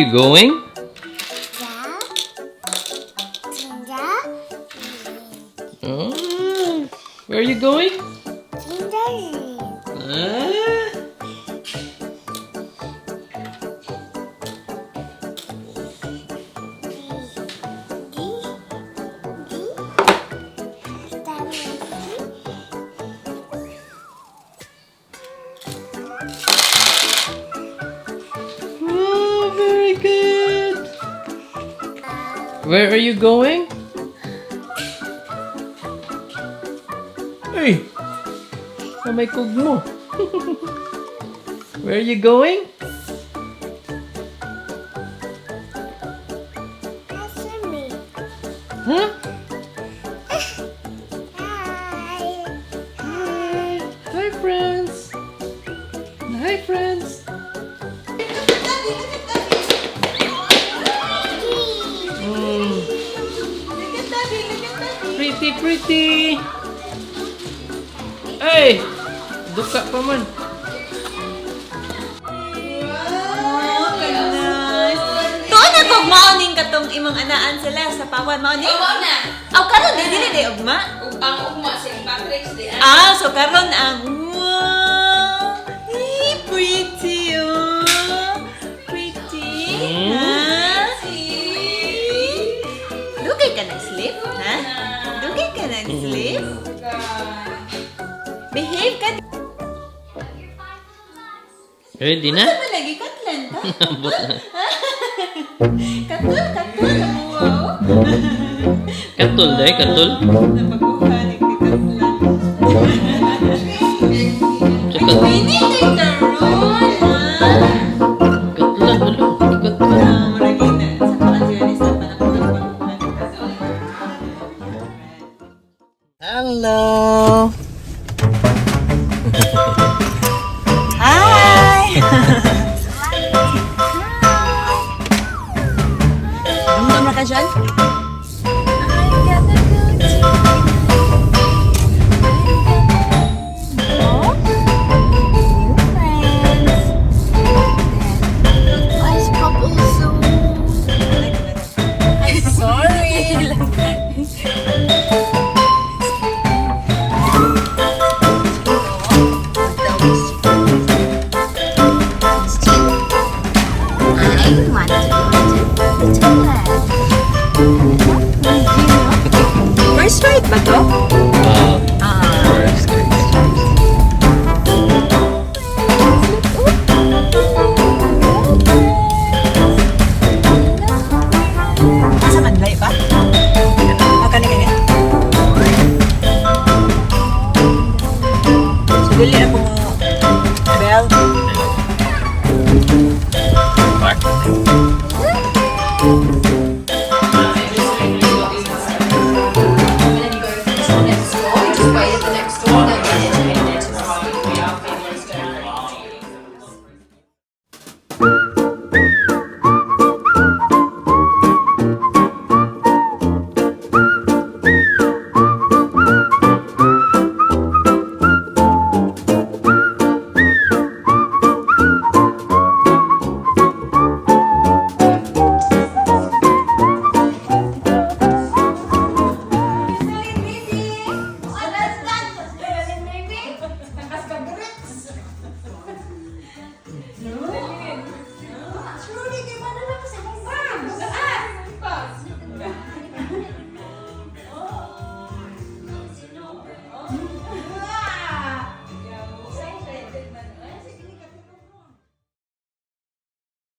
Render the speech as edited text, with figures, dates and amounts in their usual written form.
you going? Oh, where are you going? Oh, very good. Where are you going? Hey, may kug mo. Where are you going? Huh? Hi. Hi, friends. Hi, friends. Pretty, pretty. Hey, duka pa man. Tuon na kog morning katong imong anaan sila sa pawan morning. Oo na. Aw karon dili day ugma. Ang ugma si Patrick's di. So karon ang wow. Hey, pretty oh. Pretty. Ha? Dugay ka nag-sleep, ha? Dugay ka nag-sleep? Behave ka. Ready na? Saan mo lagi katlan ka? Katul, wow. Katul deh, katul. Napaguhanig ni katlan. Cepat. Ini kay Carol, ha? Katulan dulu. Ikut ka. Maragi na. Sa pakansyonis na panapaguhan. Hello. Hi! Ramdam na ka dyan? First ride ba to? First. Asa man, layo ba? Kani. So, dili na po bell. Park.